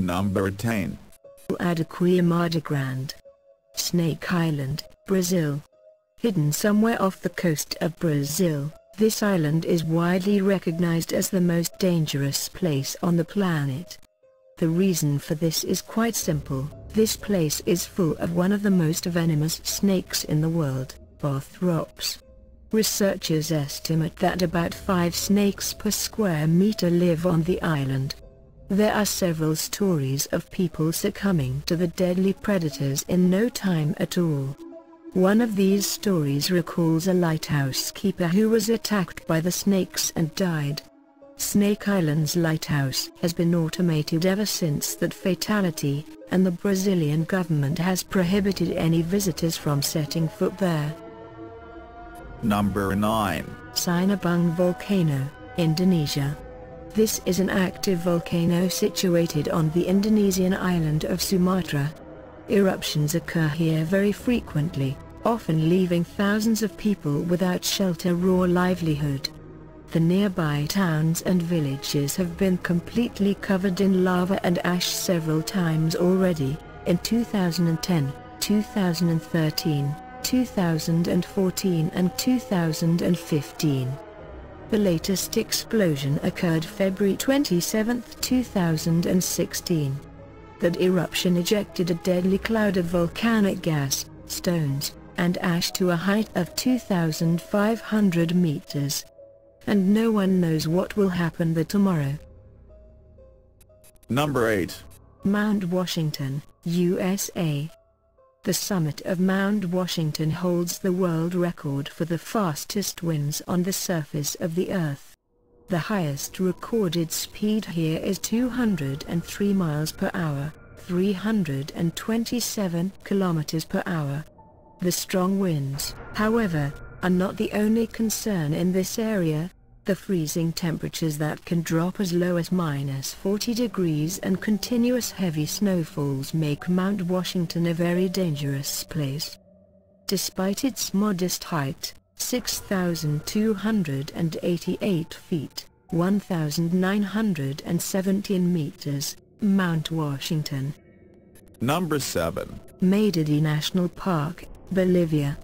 Number 10. Adaquia Grande. Snake Island, Brazil. Hidden somewhere off the coast of Brazil, this island is widely recognized as the most dangerous place on the planet. The reason for this is quite simple. This place is full of one of the most venomous snakes in the world, Arthrops. Researchers estimate that about 5 snakes per square meter live on the island. There are several stories of people succumbing to the deadly predators in no time at all. One of these stories recalls a lighthouse keeper who was attacked by the snakes and died. Snake Island's lighthouse has been automated ever since that fatality, and the Brazilian government has prohibited any visitors from setting foot there. Number 9. Sinabung Volcano, Indonesia. This is an active volcano situated on the Indonesian island of Sumatra. Eruptions occur here very frequently, often leaving thousands of people without shelter or livelihood. The nearby towns and villages have been completely covered in lava and ash several times already, in 2010, 2013, 2014 and 2015. The latest explosion occurred February 27, 2016. That eruption ejected a deadly cloud of volcanic gas, stones, and ash to a height of 2,500 meters. And no one knows what will happen there tomorrow. Number 8. Mount Washington, USA. The summit of Mount Washington holds the world record for the fastest winds on the surface of the Earth. The highest recorded speed here is 203 miles per hour, 327 kilometers per hour. The strong winds, however, are not the only concern in this area. The freezing temperatures that can drop as low as -40 degrees and continuous heavy snowfalls make Mount Washington a very dangerous place. Despite its modest height, 6,288 feet, 1,917 meters, Mount Washington. Number 7. Madidi National Park, Bolivia.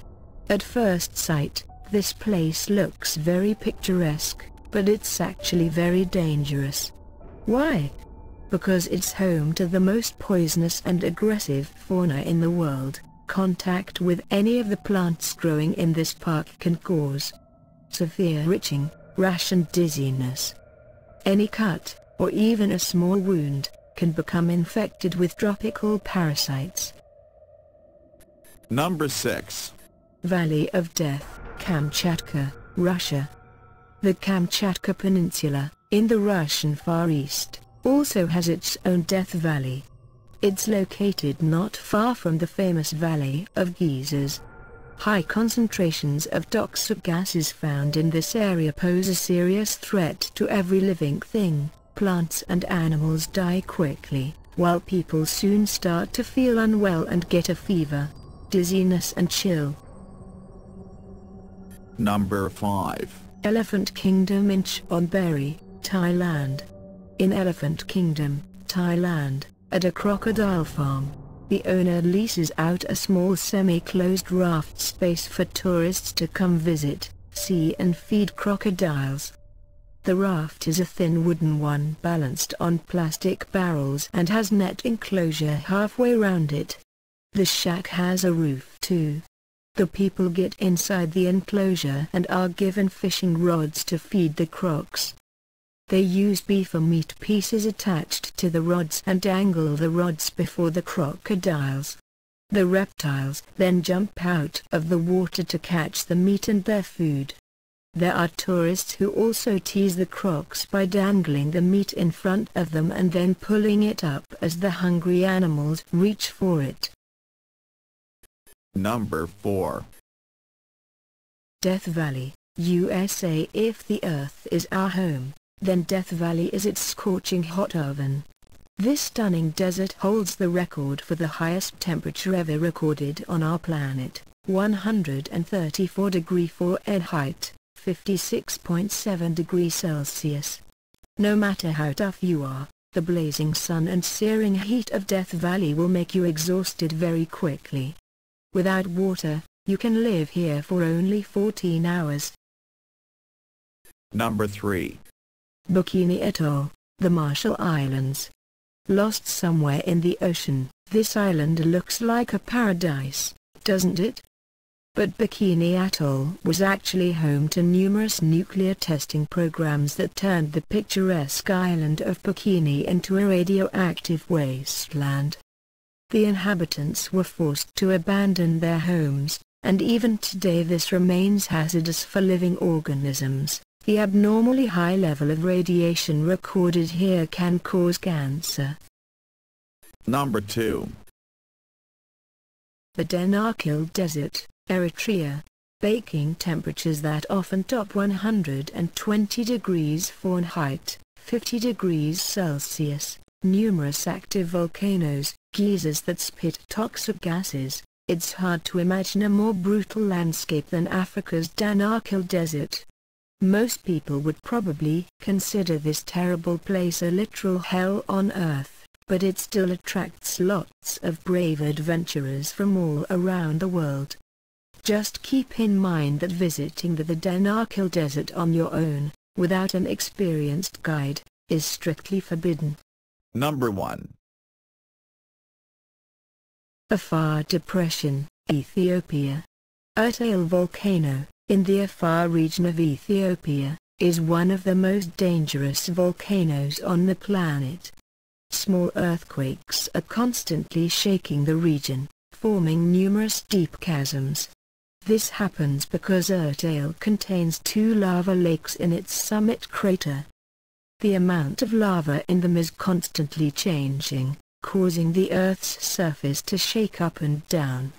At first sight, this place looks very picturesque, but it's actually very dangerous. Why? Because it's home to the most poisonous and aggressive fauna in the world. Contact with any of the plants growing in this park can cause severe itching, rash and dizziness. Any cut, or even a small wound, can become infected with tropical parasites. Number 6. Valley of Death, Kamchatka, Russia. The Kamchatka Peninsula, in the Russian Far East, also has its own death valley. It's located not far from the famous Valley of Geysers. High concentrations of toxic gases found in this area pose a serious threat to every living thing. Plants and animals die quickly, while people soon start to feel unwell and get a fever, dizziness and chill. Number 5. Elephant Kingdom in Chonburi, Thailand. In Elephant Kingdom, Thailand, at a crocodile farm, the owner leases out a small semi-closed raft space for tourists to come visit, see and feed crocodiles. The raft is a thin wooden one balanced on plastic barrels and has net enclosure halfway round it. The shack has a roof too. The people get inside the enclosure and are given fishing rods to feed the crocs. They use beef or meat pieces attached to the rods and dangle the rods before the crocodiles. The reptiles then jump out of the water to catch the meat and their food. There are tourists who also tease the crocs by dangling the meat in front of them and then pulling it up as the hungry animals reach for it. Number 4. Death Valley, USA. If the Earth is our home, then Death Valley is its scorching hot oven. This stunning desert holds the record for the highest temperature ever recorded on our planet, 134 degrees Fahrenheit, 56.7 degrees Celsius. No matter how tough you are, The blazing sun and searing heat of Death Valley will make you exhausted very quickly. Without water, you can live here for only 14 hours. Number 3. Bikini Atoll, the Marshall Islands. Lost somewhere in the ocean, this island looks like a paradise, doesn't it? But Bikini Atoll was actually home to numerous nuclear testing programs that turned the picturesque island of Bikini into a radioactive wasteland. The inhabitants were forced to abandon their homes, and even today this remains hazardous for living organisms. The abnormally high level of radiation recorded here can cause cancer. Number 2. The Danakil Desert, Eritrea. Baking temperatures that often top 120 degrees Fahrenheit, 50 degrees Celsius, numerous active volcanoes, geysers that spit toxic gases. It's hard to imagine a more brutal landscape than Africa's Danakil Desert. Most people would probably consider this terrible place a literal hell on earth, but it still attracts lots of brave adventurers from all around the world. Just keep in mind that visiting the Danakil Desert on your own, without an experienced guide, is strictly forbidden. Number 1. Affar Depression, Ethiopia. Atoll volcano, in the Affar region of Ethiopia, is one of the most dangerous volcanoes on the planet. Small earthquakes are constantly shaking the region, forming numerous deep chasms. This happens because Atoll contains 2 lava lakes in its summit crater. The amount of lava in them is constantly changing, causing the Earth's surface to shake up and down.